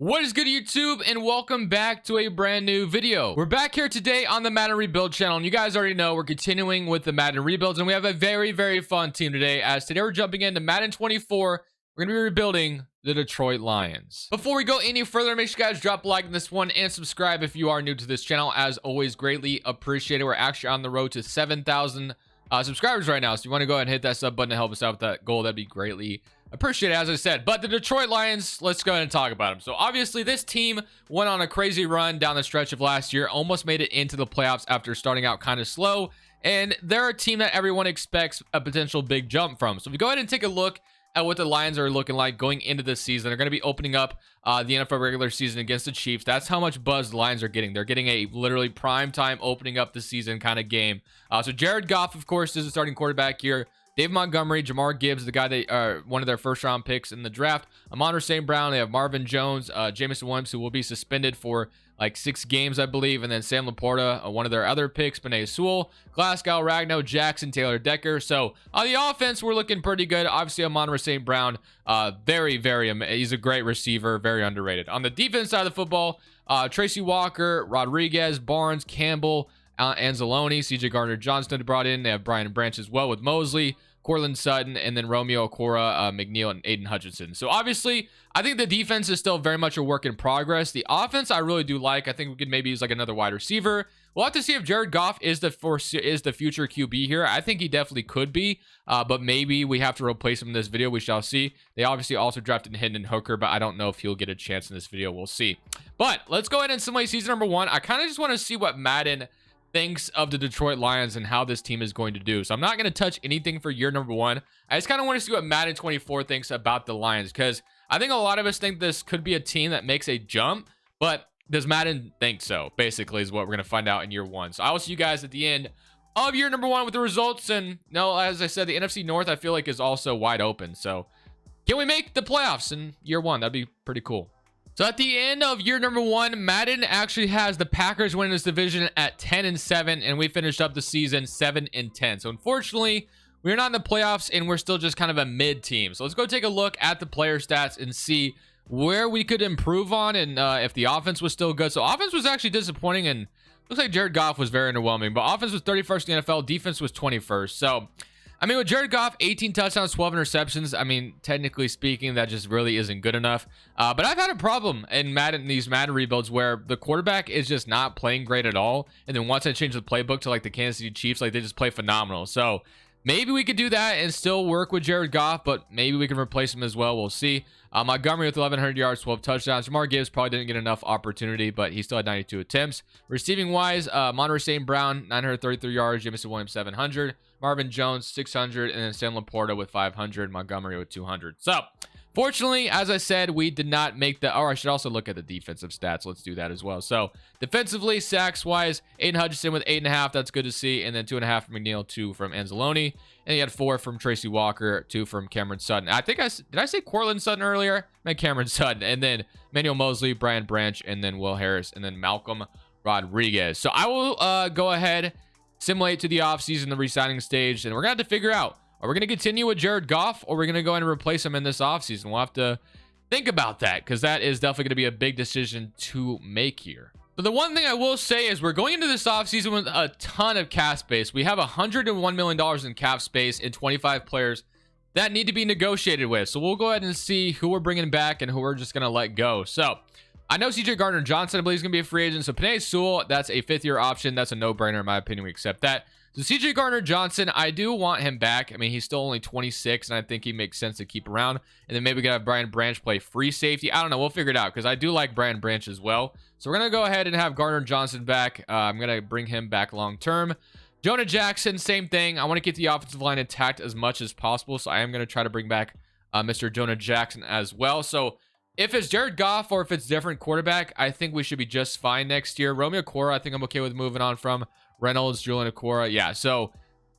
What is good, YouTube, and welcome back to a brand new video. We're back here today on the Madden Rebuild channel, and you guys already know we're continuing with the Madden Rebuilds, and we have a very fun team today, as today we're jumping into Madden 24. We're going to be rebuilding the Detroit Lions. Before we go any further, make sure you guys drop a like on this one and subscribe if you are new to this channel. As always, greatly appreciated. We're actually on the road to 7,000 subscribers right now, so if you want to go ahead and hit that sub button to help us out with that goal, that'd be greatly appreciate it, as I said. But the Detroit Lions, let's go ahead and talk about them. So obviously this team went on a crazy run down the stretch of last year, almost made it into the playoffs after starting out kind of slow, and they're a team that everyone expects a potential big jump from. So if we go ahead and take a look at what the Lions are looking like going into this season, they're going to be opening up the NFL regular season against the Chiefs. That's how much buzz the Lions are getting. They're getting a literally prime time opening up the season kind of game. So Jared Goff, of course, is the starting quarterback here. Dave Montgomery, Jamar Gibbs, the guy they are one of their first round picks in the draft. Amon-Ra St. Brown. They have Marvin Jones, Jameson Williams, who will be suspended for like 6 games, I believe. And then Sam Laporta, one of their other picks, Penei Sewell, Glasgow, Ragnow, Jackson, Taylor Decker. So on the offense, we're looking pretty good. Obviously, Amon-Ra St. Brown, he's a great receiver, very underrated. On the defense side of the football, Tracy Walker, Rodriguez, Barnes, Campbell, Anzalone, CJ Gardner-Johnson brought in. They have Brian Branch as well with Mosley, Cortland Sutton, and then Romeo Okora, McNeil, and Aiden Hutchinson. So obviously, I think the defense is still very much a work in progress. The offense I really do like. I think we could maybe use like another wide receiver. We'll have to see if Jared Goff is the future QB here. I think he definitely could be, but maybe we have to replace him in this video. We shall see. They obviously also drafted Hendon Hooker, but I don't know if he'll get a chance in this video. We'll see. But let's go ahead and simulate season number 1. I kind of just want to see what Madden thinks of the Detroit Lions and how this team is going to do. So I'm not going to touch anything for year number 1. I just kind of want to see what Madden 24 thinks about the Lions, because I think a lot of us think this could be a team that makes a jump, but does Madden think so? Basically is what we're going to find out in year 1. So I will see you guys at the end of year number 1 with the results. And as I said, the NFC North I feel like is also wide open. So can we make the playoffs in year 1? That'd be pretty cool. So at the end of year number 1, Madden actually has the Packers winning this division at 10-7, and we finished up the season 7-10. So unfortunately, we're not in the playoffs, and we're still just kind of a mid team. So let's go take a look at the player stats and see where we could improve on, and if the offense was still good. So offense was actually disappointing, and looks like Jared Goff was very underwhelming. But offense was 31st in the NFL, defense was 21st. So I mean, with Jared Goff, 18 touchdowns, 12 interceptions, I mean, technically speaking, that just really isn't good enough. But I've had a problem in these Madden rebuilds where the quarterback is just not playing great at all. And then once I change the playbook to like the Kansas City Chiefs, like they just play phenomenal. So maybe we could do that and still work with Jared Goff, but maybe we can replace him as well. We'll see. Montgomery with 1,100 yards, 12 touchdowns. Jamar Gibbs probably didn't get enough opportunity, but he still had 92 attempts. Receiving wise, Amon-Ra St. Brown, 933 yards. Jameson Williams, 700. Marvin Jones, 600. And then Sam Laporta with 500. Montgomery with 200. So fortunately, as I said, we did not make the, or I should also look at the defensive stats. Let's do that as well. So defensively, sacks wise, Aiden Hutchinson with 8.5. That's good to see. And then 2.5 from McNeil, 2 from Anzalone. And he had 4 from Tracy Walker, 2 from Cameron Sutton. I think did I say Cortland Sutton earlier? I meant Cameron Sutton. And then Manuel Mosley, Brian Branch, and then Will Harris, and then Malcolm Rodriguez. So I will go ahead, simulate to the offseason, the re-signing stage, and we're going to have to figure out, are we going to continue with Jared Goff, or are we going to go ahead and replace him in this offseason? We'll have to think about that, because that is definitely going to be a big decision to make here. But the one thing I will say is we're going into this offseason with a ton of cap space. We have $101 million in cap space and 25 players that need to be negotiated with. So we'll go ahead and see who we're bringing back and who we're just going to let go. So I know CJ Gardner-Johnson, I believe, is going to be a free agent. So Penei Sewell, that's a 5th-year option. That's a no-brainer in my opinion. We accept that. So CJ Gardner-Johnson, I do want him back. I mean, he's still only 26, and I think he makes sense to keep around. And then maybe we can have Brian Branch play free safety. I don't know. We'll figure it out, because I do like Brian Branch as well. So we're going to go ahead and have Gardner-Johnson back. I'm going to bring him back long-term. Jonah Jackson, same thing. I want to keep the offensive line intact as much as possible, so I am going to try to bring back Mr. Jonah Jackson as well. So if it's Jared Goff or if it's different quarterback, I think we should be just fine next year. Romeo Okora, I think I'm okay with moving on from. Reynolds, Julian Okora. Yeah, so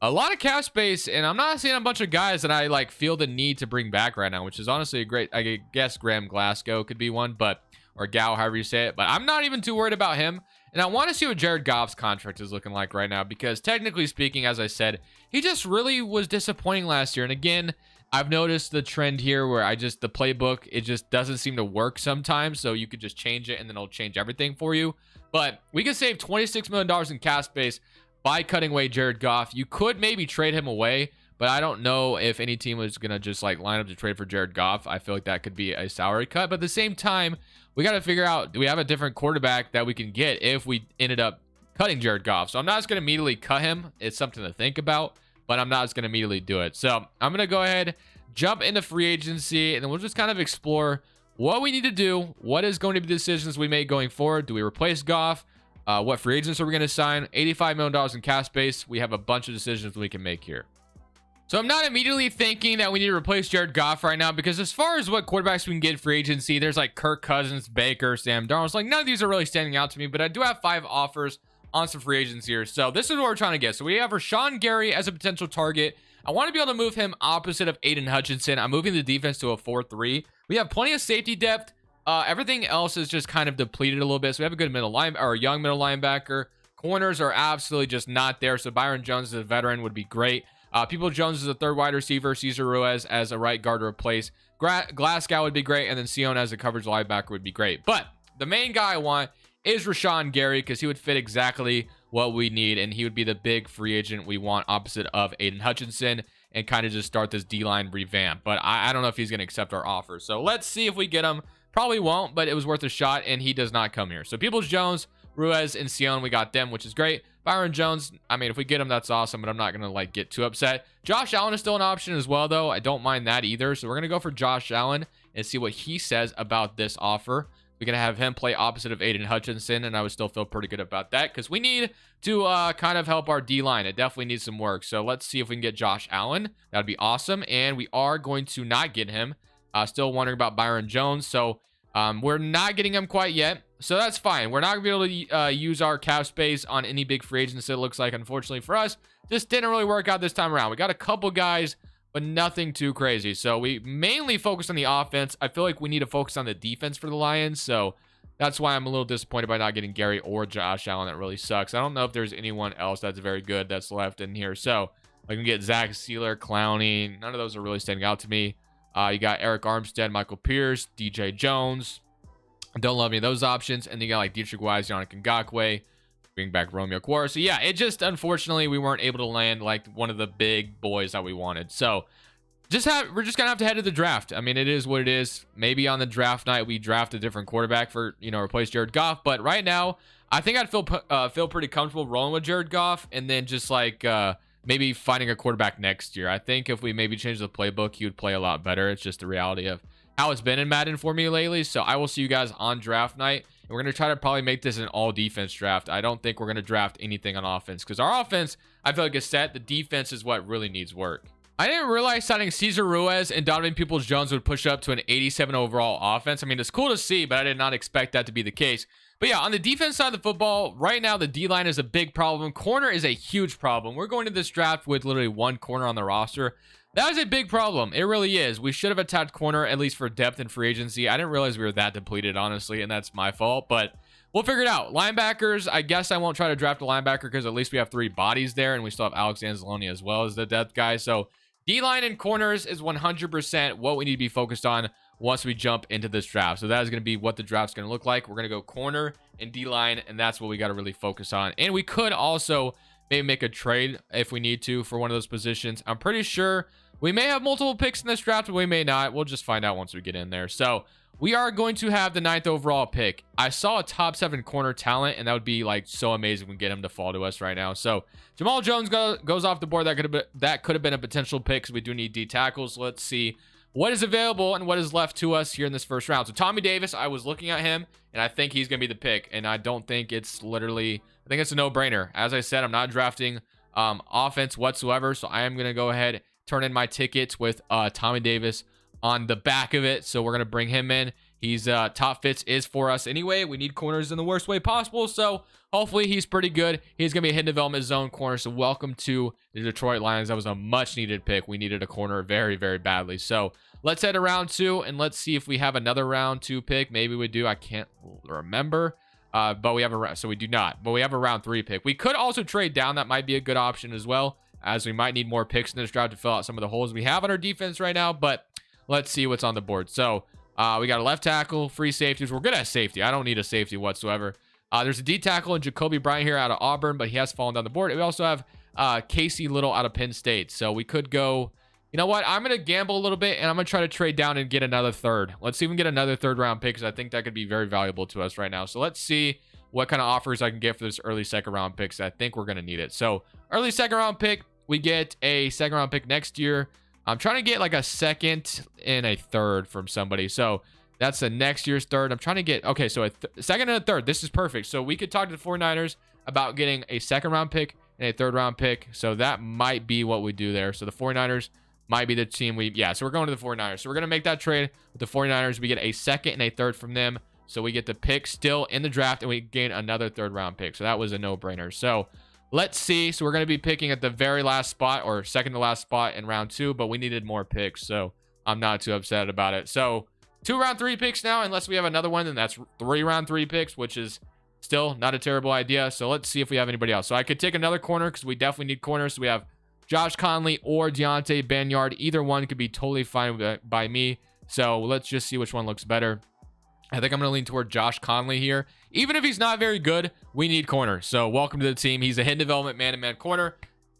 a lot of cap space, and I'm not seeing a bunch of guys that I like feel the need to bring back right now, which is honestly a great, I guess Graham Glasgow could be one, but, or Gow, however you say it, but I'm not even too worried about him. And I want to see what Jared Goff's contract is looking like right now, because technically speaking, as I said, he just really was disappointing last year. And again, I've noticed the trend here where the playbook, it just doesn't seem to work sometimes. So you could just change it and then it'll change everything for you. But we could save $26 million in cap space by cutting away Jared Goff. You could maybe trade him away, but I don't know if any team was going to just like line up to trade for Jared Goff. I feel like that could be a salary cut. But at the same time, we got to figure out, do we have a different quarterback that we can get if we ended up cutting Jared Goff? So I'm not just going to immediately cut him. It's something to think about, but I'm not just going to immediately do it. So I'm going to go ahead, jump into free agency, and then we'll just kind of explore what we need to do. What is going to be the decisions we make going forward? Do we replace Goff? What free agents are we going to sign? $85 million in cap space. We have a bunch of decisions we can make here. So I'm not immediately thinking that we need to replace Jared Goff right now, because as far as what quarterbacks we can get in free agency, there's like Kirk Cousins, Baker, Sam Darnold. Like, none of these are really standing out to me, but I do have 5 offers on some free agents here. So this is what we're trying to get. So we have Rashawn Gary as a potential target. I want to be able to move him opposite of Aiden Hutchinson. I'm moving the defense to a 4-3. We have plenty of safety depth. Everything else is just kind of depleted a little bit. So we have a good middle line or a young middle linebacker. Corners are absolutely just not there. So Byron Jones as a veteran would be great. People Jones as a 3rd wide receiver. Cesar Ruiz as a right guard to replace. Glasgow would be great. And then Sion as a coverage linebacker would be great. But the main guy I want is Rashawn Gary, because he would fit exactly what we need. And he would be the big free agent we want opposite of Aiden Hutchinson, and kind of just start this D-line revamp. But I don't know if he's going to accept our offer. So let's see if we get him. Probably won't, but it was worth a shot, and he does not come here. So Peoples Jones, Ruiz, and Sion, we got them, which is great. Byron Jones, I mean, if we get him, that's awesome, but I'm not going to like get too upset. Josh Allen is still an option as well, though. I don't mind that either. So we're going to go for Josh Allen and see what he says about this offer. We're going to have him play opposite of Aiden Hutchinson, and I would still feel pretty good about that, because we need to kind of help our D-line. It definitely needs some work. So let's see if we can get Josh Allen. That'd be awesome, and we are going to not get him. Still wondering about Byron Jones. So we're not getting him quite yet. So that's fine. We're not going to be able to use our cap space on any big free agents, it looks like, unfortunately for us. Just didn't really work out this time around. We got a couple guys, but nothing too crazy. So we mainly focus on the offense. I feel like we need to focus on the defense for the Lions. So that's why I'm a little disappointed by not getting Gary or Josh Allen. That really sucks. I don't know if there's anyone else that's very good that's left in here. So I can get Zach Sealer, Clowney. None of those are really standing out to me. You got Eric Armstead, Michael Pierce, DJ Jones. I don't love any of those options. And then you got like Dietrich Wise, Yannick Ngakoue, bring back Romeo Quora. So yeah, it just, unfortunately, we weren't able to land like one of the big boys that we wanted. So we're just gonna have to head to the draft. I mean, it is what it is. Maybe on the draft night we draft a different quarterback for, replace Jared Goff. But right now, I think I'd feel pretty comfortable rolling with Jared Goff, and then just like maybe finding a quarterback next year. I think if we maybe change the playbook, he would play a lot better. It's just the reality of how it's been in Madden for me lately. So I will see you guys on draft night, and we're going to try to probably make this an all defense draft. I don't think we're going to draft anything on offense, because our offense, I feel like, is set. The defense is what really needs work. I didn't realize signing Cesar Ruiz and Donovan Peoples-Jones would push up to an 87 overall offense. I mean, it's cool to see, but I did not expect that to be the case. But yeah, on the defense side of the football, right now the D-line is a big problem. Corner is a huge problem. We're going to this draft with literally one corner on the roster. That is a big problem. It really is. We should have attacked corner, at least for depth and free agency. I didn't realize we were that depleted, honestly, and that's my fault. But we'll figure it out. Linebackers, I guess I won't try to draft a linebacker, because at least we have 3 bodies there, and we still have Alex Anzalone as well as the depth guy. So D-line and corners is 100% what we need to be focused on once we jump into this draft. So that is going to be what the draft's going to look like. We're going to go corner and D-line, and that's what we got to really focus on. And we could also maybe make a trade if we need to for one of those positions. I'm pretty sure we may have multiple picks in this draft, but we may not. We'll just find out once we get in there. So we are going to have the 9th overall pick. I saw a top 7 corner talent, and that would be like so amazing if we can get him to fall to us right now. So Jamal Jones goes off the board. That could have been a potential pick, because we do need D tackles. Let's see what is available and what is left to us here in this first round. So Tommy Davis, I was looking at him, and I think he's going to be the pick. And I don't think it's I think it's a no-brainer. As I said, I'm not drafting offense whatsoever. So I am going to go ahead, turn in my tickets with Tommy Davis on the back of it. So we're going to bring him in. He's top fits is for us anyway. We need corners in the worst way possible. So hopefully he's pretty good. He's going to be a hidden development zone corner. So welcome to the Detroit Lions. That was a much needed pick. We needed a corner very, very badly. So let's head to round 2, and let's see if we have another round 2 pick. Maybe we do. I can't remember. But we have so we do not. But we have a round 3 pick. We could also trade down. That might be a good option as well. as we might need more picks in this draft to fill out some of the holes we have on our defense right now. But let's see what's on the board. So we got a left tackle, free safeties. We're good at safety. I don't need a safety whatsoever. There's a D tackle in Jacoby Bryant here out of Auburn, but he has fallen down the board. We also have Casey Little out of Penn State. So we could go, you know what? I'm going to gamble a little bit, and I'm going to try to trade down and get another third. Let's see if we can get another third round pick, because I think that could be very valuable to us right now. So let's see what kind of offers I can get for this early second round pick, because I think we're going to need it. So early second round pick, we get a second round pick next year. I'm trying to get like a second and a third from somebody. So that's the next year's third. I'm trying to get, okay, so a second and a third. This is perfect. So we could talk to the 49ers about getting a second round pick and a third round pick. So that might be what we do there. So the 49ers might be the team so we're going to the 49ers. So we're going to make that trade with the 49ers. We get a second and a third from them. So we get the pick still in the draft, and we gain another third round pick. So that was a no-brainer. So let's see. So we're going to be picking at the very last spot, or second to last spot in round 2, but we needed more picks. So I'm not too upset about it. So 2 round 3 picks now, unless we have another one, then that's 3 round 3 picks, which is still not a terrible idea. So let's see if we have anybody else. So I could take another corner, because we definitely need corners. So we have Josh Conley or Deontay Banyard. Either one could be totally fine by me. So let's just see which one looks better. I think I'm going to lean toward Josh Conley here. Even if he's not very good, we need corners. So welcome to the team. He's a hidden development man-to-man corner.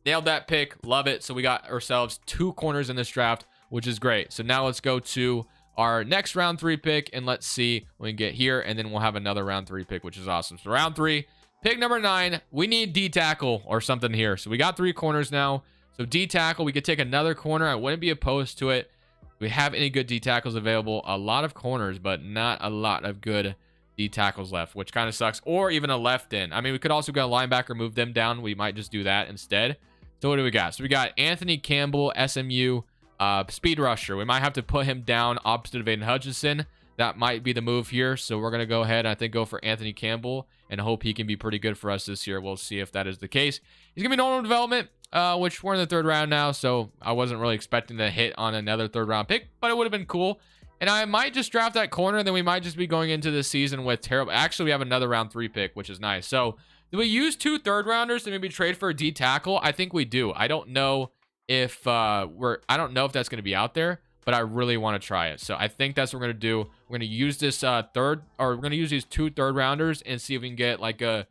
Nailed that pick. Love it. So we got ourselves 2 corners in this draft, which is great. So now let's go to our next round 3 pick, and let's see what we can get here, and then we'll have another round 3 pick, which is awesome. So round 3, pick number 9, we need D tackle or something here. So we got 3 corners now. So D tackle, we could take another corner. I wouldn't be opposed to it. Do we have any good D tackles available? A lot of corners, but not a lot of good D tackles left, which kind of sucks. Or even a left end. I mean, we could also go a linebacker, move them down. We might just do that instead. So what do we got? So we got Anthony Campbell, SMU, speed rusher. We might have to put him down opposite of Aiden Hutchinson. That might be the move here. So we're going to go ahead and I think go for Anthony Campbell and hope he can be pretty good for us this year. We'll see if that is the case. He's going to be normal development, which we're in the 3rd round now. So I wasn't really expecting to hit on another 3rd round pick, but it would have been cool. And I might just draft that corner, and then we might just be going into this season with terrible. Actually, we have another round 3 pick, which is nice. So do we use 2 third rounders to maybe trade for a D tackle? I think we do. I don't know if I don't know if that's going to be out there, but I really want to try it. So I think that's what we're going to do. We're going to use this we're going to use these 2 third rounders and see if we can get like a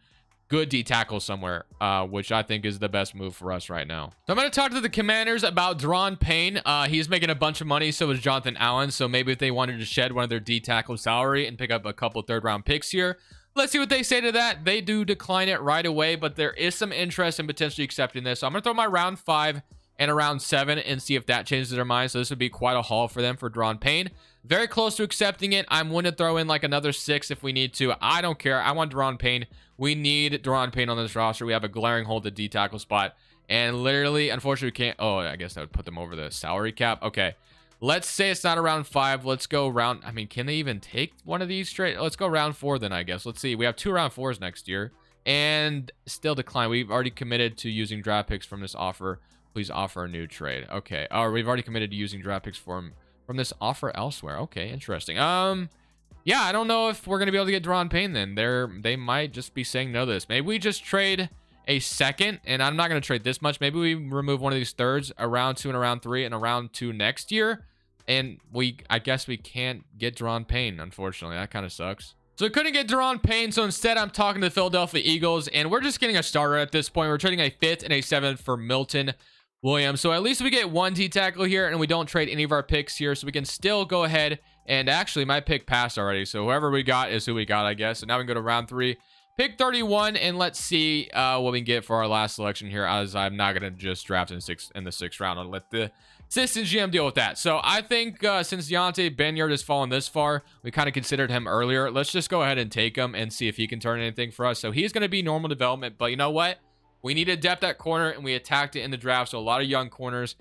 good D tackle somewhere, which I think is the best move for us right now. So I'm going to talk to the Commanders about Deron Payne. He's making a bunch of money. So is Jonathan Allen. So maybe if they wanted to shed one of their D tackle salary and pick up a couple 3rd round picks here, let's see what they say to that. They do decline it right away, but there is some interest in potentially accepting this. So I'm going to throw my round 5 and around 7 and see if that changes their mind. So this would be quite a haul for them for Deron Payne. Very close to accepting it. I'm willing to throw in like another 6 if we need to. I don't care. I want Deron Payne. We need Deron Payne on this roster. We have a glaring hole at the D tackle spot. And literally, unfortunately, we can't. Oh, I guess that would put them over the salary cap. Okay. Let's say it's not a round 5. Let's go round. I mean, can they even take one of these straight? Let's go round 4 then, I guess. Let's see. We have 2 round 4s next year. And still decline. We've already committed to using draft picks from this offer. Please offer a new trade. Okay. Or we've already committed to using draft picks from this offer elsewhere. Okay, interesting. Yeah, I don't know if we're gonna be able to get Deron Payne then. They might just be saying no to this. Maybe we just trade a second, and I'm not gonna trade this much. Maybe we remove one of these thirds, a round 2 and a round 3, and a round 2 next year. And I guess we can't get Deron Payne, unfortunately. That kind of sucks. So I couldn't get Deron Payne, so instead I'm talking to the Philadelphia Eagles, and we're just getting a starter at this point. We're trading a 5th and a 7th for Milton Williams. So at least we get 1 D tackle here, and we don't trade any of our picks here, so we can still go ahead. And actually, my pick passed already, so whoever we got is who we got, I guess. So now we can go to round 3, pick 31, and let's see what we can get for our last selection here, as I'm not going to just draft in the 6th round. I'll let the assistant GM deal with that. So I think since Deontay Banyard has fallen this far, we kind of considered him earlier. Let's just go ahead and take him and see if he can turn anything for us. So he's going to be normal development, but you know what? We needed depth at corner, and we attacked it in the draft. So a lot of young corners.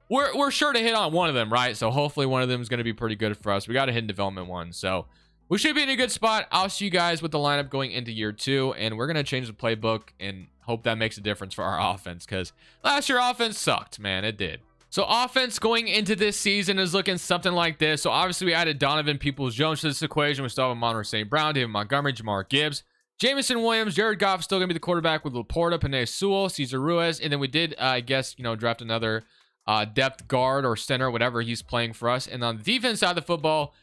We're sure to hit on one of them, right? So hopefully one of them is going to be pretty good for us. We got a hidden development one. So we should be in a good spot. I'll see you guys with the lineup going into year 2. And we're going to change the playbook and hope that makes a difference for our offense. Because last year offense sucked, man. It did. So offense going into this season is looking something like this. So obviously we added Donovan Peoples-Jones to this equation. We still have Amon-Ra St. Brown, David Montgomery, Jamar Gibbs, Jameson Williams, Jared Goff still going to be the quarterback with Laporta, Penei Sewell, Cesar Ruiz. And then we did, I guess, draft another depth guard or center, whatever he's playing for us. And on the defense side of the football,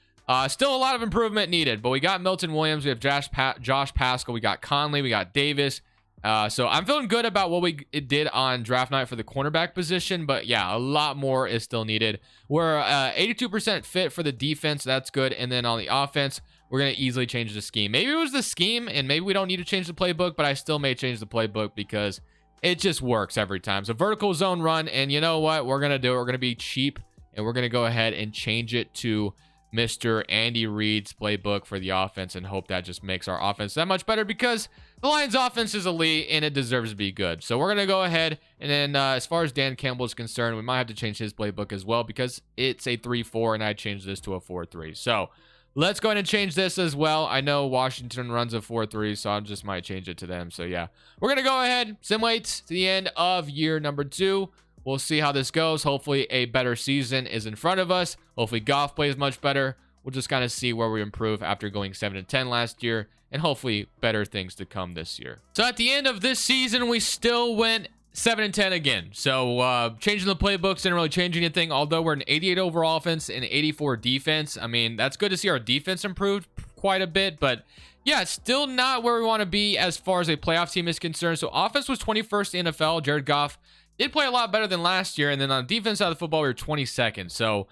still a lot of improvement needed. But we got Milton Williams. We have Josh Pascal. We got Conley. We got Davis. So I'm feeling good about what we did on draft night for the cornerback position. But yeah, a lot more is still needed. We're 82% fit for the defense. That's good. And then on the offense, we're going to easily change the scheme. Maybe it was the scheme, and maybe we don't need to change the playbook, but I still may change the playbook because it just works every time. So vertical zone run, and you know what? We're going to do it. We're going to be cheap, and we're going to go ahead and change it to Mr. Andy Reid's playbook for the offense and hope that just makes our offense that much better because the Lions offense is elite and it deserves to be good. So we're going to go ahead, and then as far as Dan Campbell is concerned, we might have to change his playbook as well because it's a 3-4 and I changed this to a 4-3. So let's go ahead and change this as well. I know Washington runs a 4-3, so I just might change it to them. So yeah, we're going to go ahead, simulate to the end of year number 2. We'll see how this goes. Hopefully a better season is in front of us. Hopefully Goff plays much better. We'll just kind of see where we improve after going 7-10 last year, and hopefully better things to come this year. So at the end of this season, we still went 7-10 again. So changing the playbooks didn't really change anything, although we're an 88 overall offense and 84 defense. I mean, that's good to see our defense improved quite a bit, but yeah, it's still not where we want to be as far as a playoff team is concerned. So offense was 21st in the NFL. Jared Goff did play a lot better than last year, and then on the defense side of the football, we were 22nd. So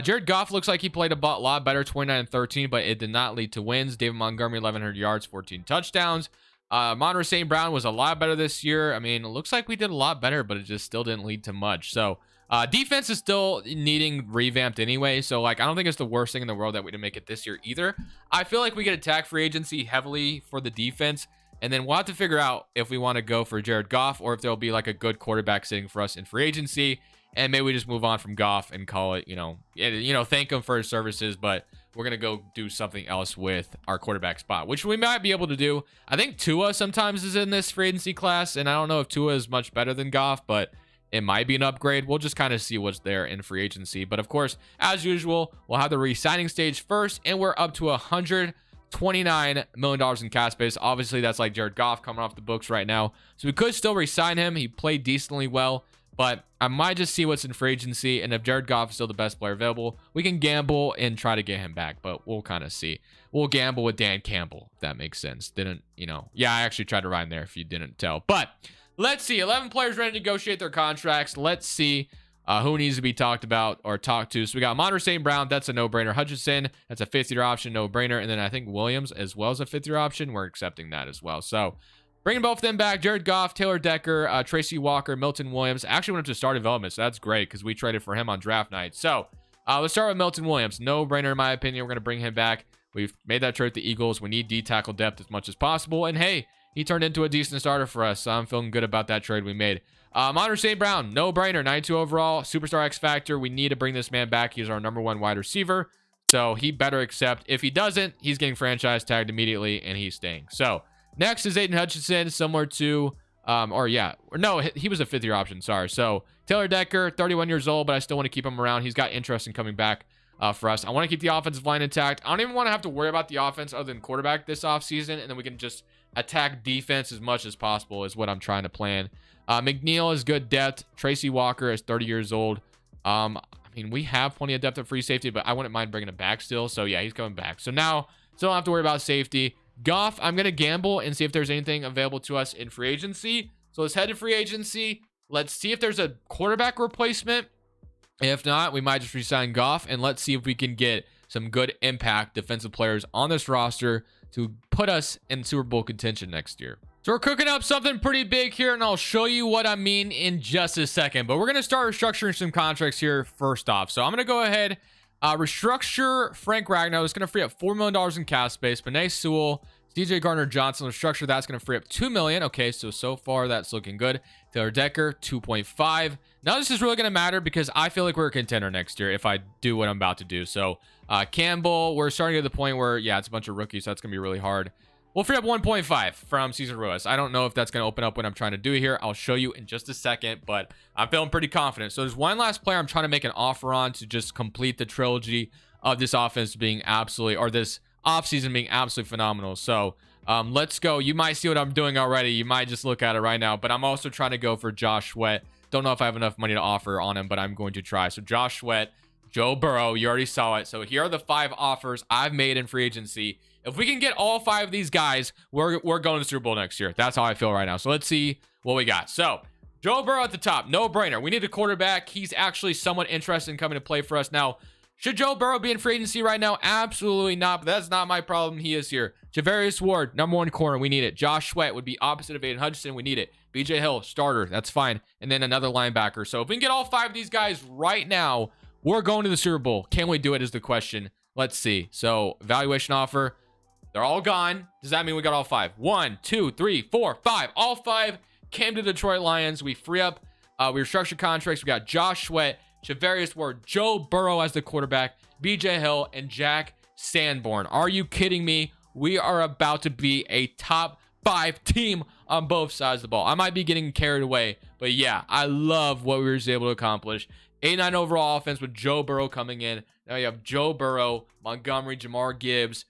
Jared Goff looks like he played a lot better, 29-13, but it did not lead to wins. David Montgomery, 1,100 yards, 14 touchdowns. Monroe St. Brown was a lot better this year. I mean, it looks like we did a lot better, but it just still didn't lead to much. So defense is still needing revamped anyway. So like, I don't think it's the worst thing in the world that we didn't make it this year either. I feel like we get attack free agency heavily for the defense. And then we'll have to figure out if we want to go for Jared Goff or if there'll be like a good quarterback sitting for us in free agency. And maybe we just move on from Goff and call it, thank him for his services. But we're going to go do something else with our quarterback spot, which we might be able to do. I think Tua sometimes is in this free agency class. And I don't know if Tua is much better than Goff, but it might be an upgrade. We'll just kind of see what's there in free agency. But of course, as usual, we'll have the re-signing stage first. And we're up to $129 million in cap space. Obviously, that's like Jared Goff coming off the books right now. So we could still re-sign him. He played decently well, but I might just see what's in free agency. And if Jared Goff is still the best player available, we can gamble and try to get him back, but we'll kind of see. We'll gamble with Dan Campbell, if that makes sense. Yeah, I actually tried to rhyme there if you didn't tell. But let's see. 11 players ready to negotiate their contracts. Let's see who needs to be talked about or talked to. So we got Monroe St. Brown. That's a no-brainer. Hutchinson, that's a fifth-year option, no-brainer. And then I think Williams as well as a fifth-year option. We're accepting that as well. So bringing both of them back. Jared Goff, Taylor Decker, Tracy Walker, Milton Williams. Actually went up to star development, so that's great because we traded for him on draft night. So let's start with Milton Williams. No-brainer in my opinion. We're going to bring him back. We've made that trade with the Eagles. We need D-tackle depth as much as possible. And hey, he turned into a decent starter for us, so I'm feeling good about that trade we made. Monroe St. Brown, no-brainer, 92 overall, superstar X Factor. We need to bring this man back. He's our #1 wide receiver, so he better accept. If he doesn't, he's getting franchise tagged immediately, and he's staying. So next is Aiden Hutchinson, similar to, he was a fifth-year option, sorry. So Taylor Decker, 31 years old, but I still want to keep him around. He's got interest in coming back for us. I want to keep the offensive line intact. I don't even want to have to worry about the offense other than quarterback this offseason, and then we can just attack defense as much as possible is what I'm trying to plan. McNeil is good depth. Tracy Walker is 30 years old. I mean, we have plenty of depth at free safety, but I wouldn't mind bringing him back still. So yeah, he's coming back. So now, still don't have to worry about safety. Goff, I'm going to gamble and see if there's anything available to us in free agency. So let's head to free agency. Let's see if there's a quarterback replacement. If not, we might just re-sign Goff, and let's see if we can get some good impact defensive players on this roster to put us in Super Bowl contention next year. So we're cooking up something pretty big here, and I'll show you what I mean in just a second. But we're going to start restructuring some contracts here first off. So I'm going to go ahead, restructure Frank Ragnow. It's going to free up $4 million in cap space. Penei Sewell, DJ Gardner-Johnson, restructure that's going to free up $2 million. Okay, so far that's looking good. Taylor Decker, 2.5. Now this is really going to matter because I feel like we're a contender next year if I do what I'm about to do. So Campbell, we're starting to the point where, yeah, it's a bunch of rookies, so that's going to be really hard. We'll free up 1.5 from Cesar Ruiz. I don't know if that's going to open up what I'm trying to do here. I'll show you in just a second, but I'm feeling pretty confident. So there's one last player I'm trying to make an offer on to just complete the trilogy of this offense being absolutely, or this offseason being absolutely phenomenal. So let's go. You might see what I'm doing already. You might just look at it right now, but I'm also trying to go for Josh Sweat. Don't know if I have enough money to offer on him, but I'm going to try. So Josh Sweat, Joe Burrow, you already saw it. So here are the 5 offers I've made in free agency. If we can get all 5 of these guys, we're going to the Super Bowl next year. That's how I feel right now. So let's see what we got. So Joe Burrow at the top, no brainer. We need a quarterback. He's actually somewhat interested in coming to play for us. Now, should Joe Burrow be in free agency right now? Absolutely not, but that's not my problem. He is here. Javarius Ward, number 1 corner. We need it. Josh Sweat would be opposite of Aiden Hutchinson. We need it. BJ Hill, starter. That's fine. And then another linebacker. So if we can get all 5 of these guys right now, we're going to the Super Bowl. Can we do it is the question. Let's see. So evaluation offer. They're all gone. Does that mean we got all 5? 1, 2, 3, 4, 5. All 5 came to the Detroit Lions. We free up. We restructured contracts. We got Josh Sweat, Javarius Ward, Joe Burrow as the quarterback, BJ Hill, and Jack Sanborn. Are you kidding me? We are about to be a top 5 team on both sides of the ball. I might be getting carried away, but yeah, I love what we were able to accomplish. 89 overall offense with Joe Burrow coming in. Now you have Joe Burrow, Montgomery, Jamar Gibbs,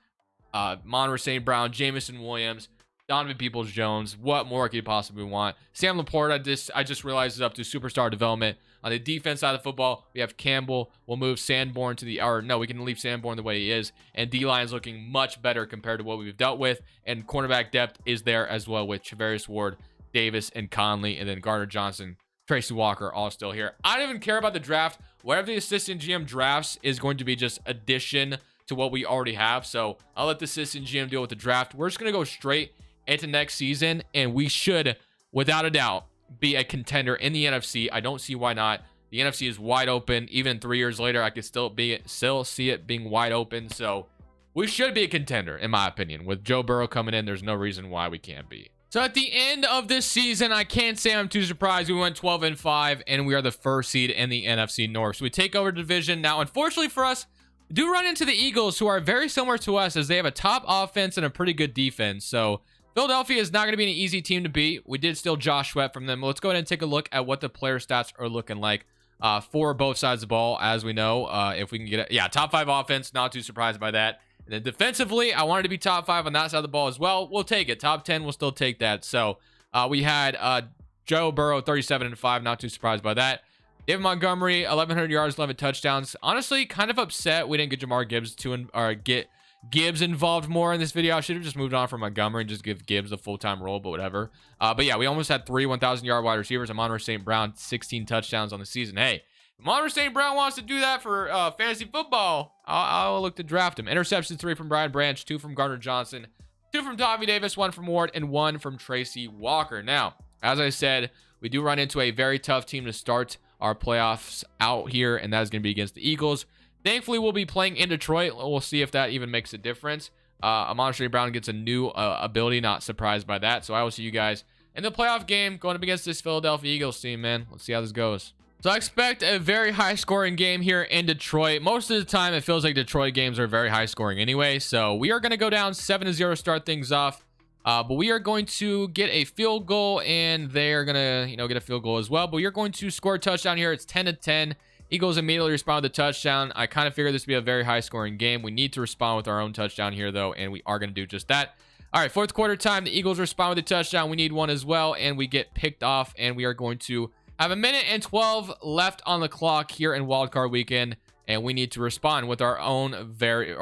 Monroe St. Brown, Jamison Williams, Donovan Peoples-Jones. What more could you possibly want? Sam Laporta, I just realized, is up to superstar development. On the defense side of the football, we have Campbell. We'll move Sanborn to the, or no, we can leave Sanborn the way he is. And D-line is looking much better compared to what we've dealt with. And cornerback depth is there as well with Javarius Ward, Davis, and Conley. And then Gardner Johnson, Tracy Walker, all still here. I don't even care about the draft. Whatever the assistant GM drafts is going to be just addition to what we already have. So I'll let the assistant GM deal with the draft. We're just going to go straight into next season, and we should, without a doubt, be a contender in the NFC. I don't see why not. The NFC is wide open. Even 3 years later, I could still see it being wide open. So we should be a contender, in my opinion. With Joe Burrow coming in, there's no reason why we can't be. So at the end of this season, I can't say I'm too surprised. We went 12-5, and we are the first seed in the NFC North. So we take over the division. Now, unfortunately for us, we do run into the Eagles, who are very similar to us, as they have a top offense and a pretty good defense. So Philadelphia is not going to be an easy team to beat. We did steal Josh Sweat from them. Let's go ahead and take a look at what the player stats are looking like for both sides of the ball. As we know, if we can get it, yeah, top 5 offense, not too surprised by that. And then defensively, I wanted to be top 5 on that side of the ball as well. We'll take it. Top 10, we'll still take that. So we had Joe Burrow, 37-5, not too surprised by that. David Montgomery, 1,100 yards, 11 touchdowns. Honestly, kind of upset we didn't get Jamar Gibbs get Gibbs involved more in this video. I should have just moved on from Montgomery and just give Gibbs a full-time role, but whatever. But yeah, we almost had 3 1,000-yard wide receivers. And Monroe St. Brown, 16 touchdowns on the season. Hey, if Monroe St. Brown wants to do that for fantasy football, I'll look to draft him. Interceptions, 3 from Brian Branch, 2 from Gardner Johnson, 2 from Tommy Davis, 1 from Ward, and 1 from Tracy Walker. Now, as I said, we do run into a very tough team to start our playoffs out here, and that is going to be against the Eagles. Thankfully, we'll be playing in Detroit. We'll see if that even makes a difference. Amon St. Brown gets a new ability. Not surprised by that. So I will see you guys in the playoff game going up against this Philadelphia Eagles team, man. Let's see how this goes. So I expect a very high-scoring game here in Detroit. Most of the time, it feels like Detroit games are very high-scoring anyway. So we are going to go down 7-0 to start things off. But we are going to get a field goal, and they're going to, get a field goal as well. But we are going to score a touchdown here. It's 10-10. Eagles immediately respond with a touchdown. I kind of figured this would be a very high-scoring game. We need to respond with our own touchdown here, though, and we are going to do just that. All right, fourth quarter time. The Eagles respond with a touchdown. We need one as well, and we get picked off, and we are going to have 1:12 left on the clock here in Wildcard Weekend, and we need to respond with our own very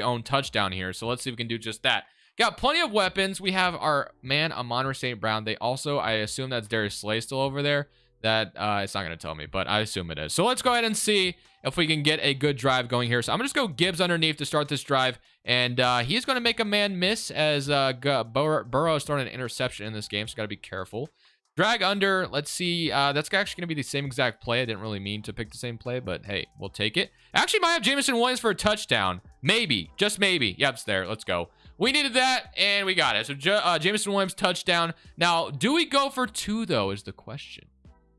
own touchdown here. So let's see if we can do just that. Got plenty of weapons. We have our man, Amon St. Brown. They also, I assume that's Darius Slay still over there. That it's not going to tell me, but I assume it is. So let's go ahead and see if we can get a good drive going here. So I'm going to just go Gibbs underneath to start this drive. And he's going to make a man miss as Burrow is throwing an interception in this game. So got to be careful. Drag under. Let's see. That's actually going to be the same exact play. I didn't really mean to pick the same play, but hey, we'll take it. Actually, might have Jamison Williams for a touchdown. Maybe. Just maybe. Yep, it's there. Let's go. We needed that, and we got it. So Jamison Williams touchdown. Now, do we go for 2, though, is the question.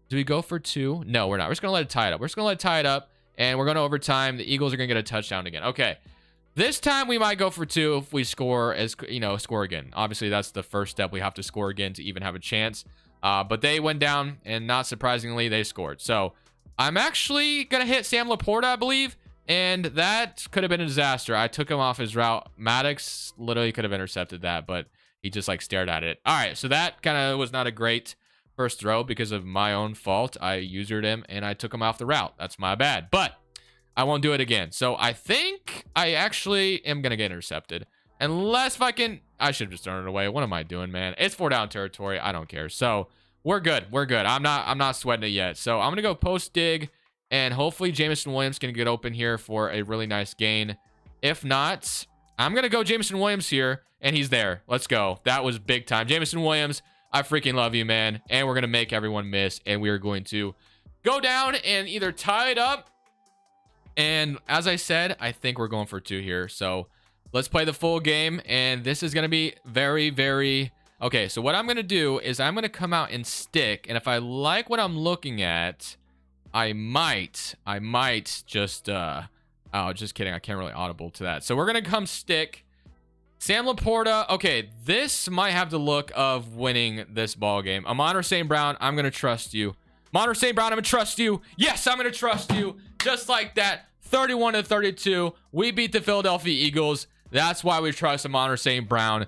Do we go for 2? No, we're not. We're just going to let it tie it up. We're just going to let it tie it up, and we're going to overtime. The Eagles are going to get a touchdown again. Okay. This time, we might go for 2 if we score again. Obviously, that's the first step. We have to score again to even have a chance. But they went down, and not surprisingly, they scored. So I'm actually going to hit Sam Laporta, I believe. And that could have been a disaster. I took him off his route. Maddox literally could have intercepted that, but he just like stared at it. All right, so that kind of was not a great first throw because of my own fault. I usered him and I took him off the route. That's my bad, but I won't do it again. So I think I actually am going to get intercepted. Unless if I should have just thrown it away. What am I doing, man? It's 4-down territory. I don't care. So we're good. We're good. I'm not sweating it yet. So I'm going to go post dig, and hopefully Jameson Williams can get open here for a really nice gain. If not, I'm going to go Jameson Williams here, and he's there. Let's go. That was big time. Jameson Williams, I freaking love you, man. And we're going to make everyone miss, and we are going to go down and either tie it up. And as I said, I think we're going for 2 here. So let's play the full game, and this is going to be very, very... Okay, so what I'm going to do is I'm going to come out and stick, and if I like what I'm looking at, I might just... oh, just kidding. I can't really audible to that. So we're going to come stick. Sam Laporta. Okay, this might have the look of winning this ball game. Amon-Ra St. Brown, I'm going to trust you. Amon-Ra St. Brown, I'm going to trust you. Yes, I'm going to trust you. Just like that. 31-32. We beat the Philadelphia Eagles. That's why we trust Amon-Ra St. Brown.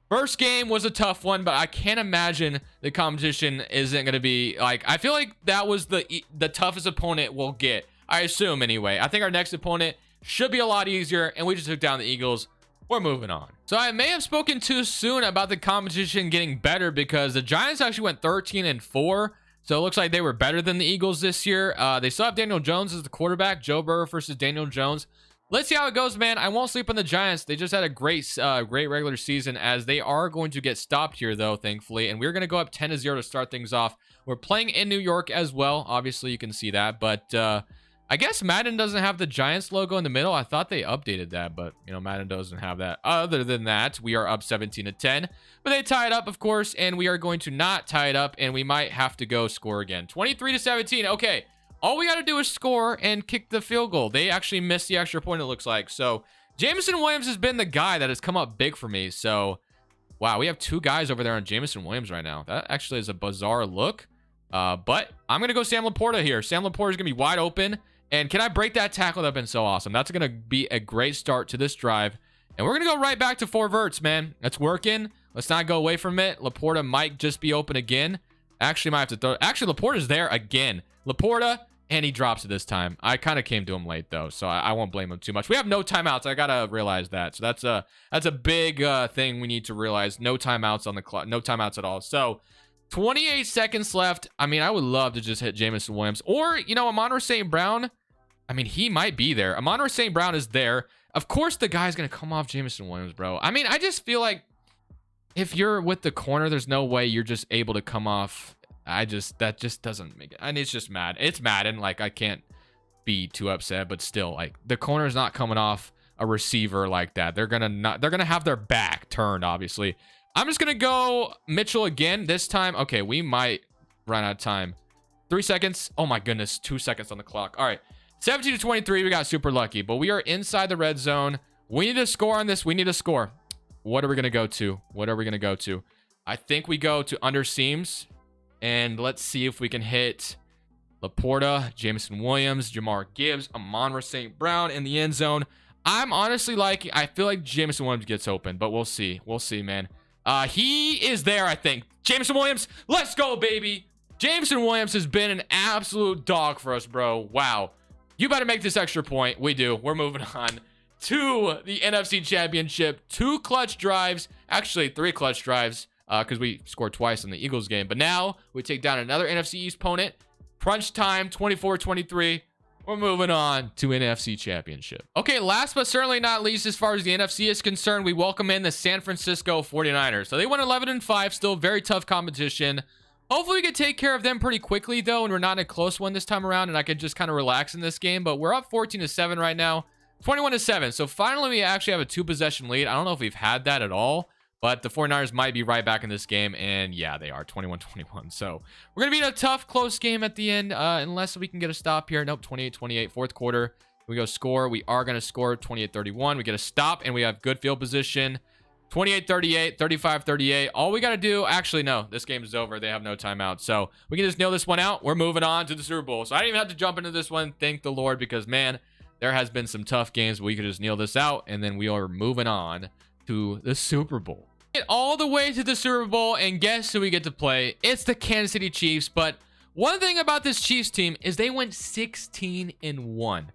First game was a tough one, but I can't imagine the competition isn't going to be like... I feel like that was the toughest opponent we'll get. I assume anyway. I think our next opponent should be a lot easier, and we just took down the Eagles. We're moving on. So I may have spoken too soon about the competition getting better because the Giants actually went 13-4. So it looks like they were better than the Eagles this year. They still have Daniel Jones as the quarterback. Joe Burrow versus Daniel Jones. Let's see how it goes, man. I won't sleep on the Giants. They just had a great regular season, as they are going to get stopped here, though, thankfully. And we're going to go up 10-0 to start things off. We're playing in New York as well. Obviously, you can see that. But I guess Madden doesn't have the Giants logo in the middle. I thought they updated that, but, you know, Madden doesn't have that. Other than that, we are up 17-10. But they tie it up, of course, and we are going to not tie it up, and we might have to go score again. 23-17. Okay, all we got to do is score and kick the field goal. They actually missed the extra point, it looks like. So Jameson Williams has been the guy that has come up big for me. So, wow, we have 2 guys over there on Jameson Williams right now. That actually is a bizarre look. But I'm going to go Sam Laporta here. Sam Laporta is going to be wide open. And can I break that tackle? That'd been so awesome. That's going to be a great start to this drive. And we're going to go right back to 4 verts, man. That's working. Let's not go away from it. Laporta might just be open again. Actually, might have to throw. Actually, Laporta's there again. Laporta, and he drops it this time. I kind of came to him late, though, so I won't blame him too much. We have no timeouts. I got to realize that. So that's a big thing we need to realize. No timeouts on the clock. No timeouts at all. So 28 seconds left. I mean, I would love to just hit Jameson Williams. Or, you know, Amon-Ra St. Brown. I mean, he might be there. Amon-Ra St. Brown is there. Of course, the guy's going to come off Jameson Williams, bro. I mean, I just feel like if you're with the corner, there's no way you're just able to come off. That just doesn't make it. And it's just mad. It's Madden. Like, I can't be too upset, but still, like, the corner's not coming off a receiver like that. They're going to have their back turned, obviously. I'm just going to go Mitchell again this time. Okay, we might run out of time. 3 seconds. Oh my goodness. 2 seconds on the clock. All right. 17-23, we got super lucky, but we are inside the red zone. We need to score on this. We need to score. What are we going to go to? What are we going to go to? I think we go to under seams, and let's see if we can hit Laporta, Jameson Williams, Jamar Gibbs, Amon-Ra St. Brown in the end zone. I'm honestly like, I feel like Jameson Williams gets open, but we'll see. We'll see, man. He is there, I think. Jameson Williams, let's go, baby. Jameson Williams has been an absolute dog for us, bro. Wow. You better make this extra point. We do. We're moving on to the NFC Championship. 2 clutch drives. Actually, 3 clutch drives because we scored twice in the Eagles game. But now we take down another NFC East opponent. Crunch time, 24-23. We're moving on to NFC Championship. Okay, last but certainly not least, as far as the NFC is concerned, we welcome in the San Francisco 49ers. So they went 11-5. Still very tough competition. Hopefully we can take care of them pretty quickly, though, and we're not in a close one this time around, and I could just kind of relax in this game. But we're up 14-7 right now, 21-7. So finally, we actually have a 2-possession lead. I don't know if we've had that at all, but the 49ers might be right back in this game, and yeah, they are 21-21. So we're going to be in a tough, close game at the end, unless we can get a stop here. Nope, 28-28, fourth quarter. We go score. We are going to score 28-31. We get a stop, and we have good field position. 28-38, 35-38. All we got to do... Actually, no. This game is over. They have no timeout. So, we can just nail this one out. We're moving on to the Super Bowl. So, I didn't even have to jump into this one. Thank the Lord. Because, man, there has been some tough games, but we could just kneel this out, and then we are moving on to the Super Bowl. Get all the way to the Super Bowl, and guess who we get to play? It's the Kansas City Chiefs. But one thing about this Chiefs team is they went 16-1.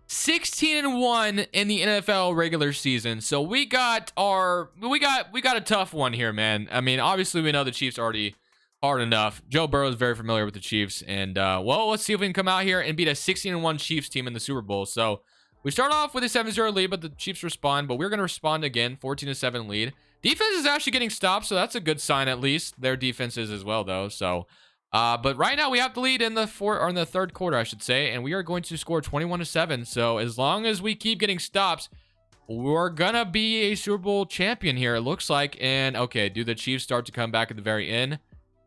16-1 in the NFL regular season. So we got a tough one here, man. I mean, obviously we know the Chiefs already hard enough. Joe Burrow is very familiar with the Chiefs, and well, let's see if we can come out here and beat a 16-1 Chiefs team in the Super Bowl. So we start off with a 7-0 lead, but the Chiefs respond, but we're going to respond again, 14-7 lead. Defense is actually getting stopped, so that's a good sign. At least their defense is as well, though. So but right now we have the lead in the third quarter, I should say, and we are going to score 21-7. So as long as we keep getting stops, we're gonna be a Super Bowl champion here, it looks like. And okay, do the Chiefs start to come back at the very end?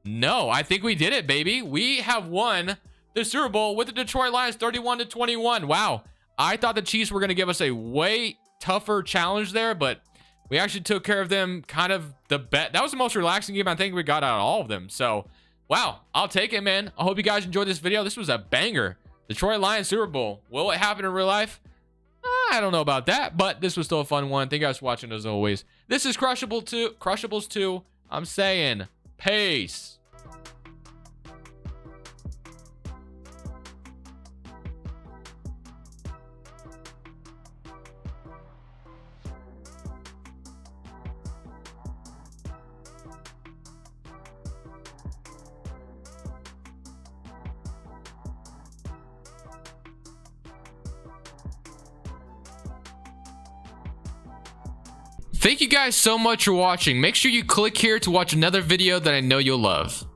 No, I think we did it, baby. We have won the Super Bowl with the Detroit Lions, 31-21. Wow, I thought the Chiefs were gonna give us a way tougher challenge there, but we actually took care of them. Kind of the bet. That was the most relaxing game I think we got out of all of them. So wow, I'll take it, man. I hope you guys enjoyed this video. This was a banger. Detroit Lions Super Bowl. Will it happen in real life? I don't know about that, but this was still a fun one. Thank you guys for watching as always. This is Crushables 2. I'm saying peace. Thank you guys so much for watching. Make sure you click here to watch another video that I know you'll love.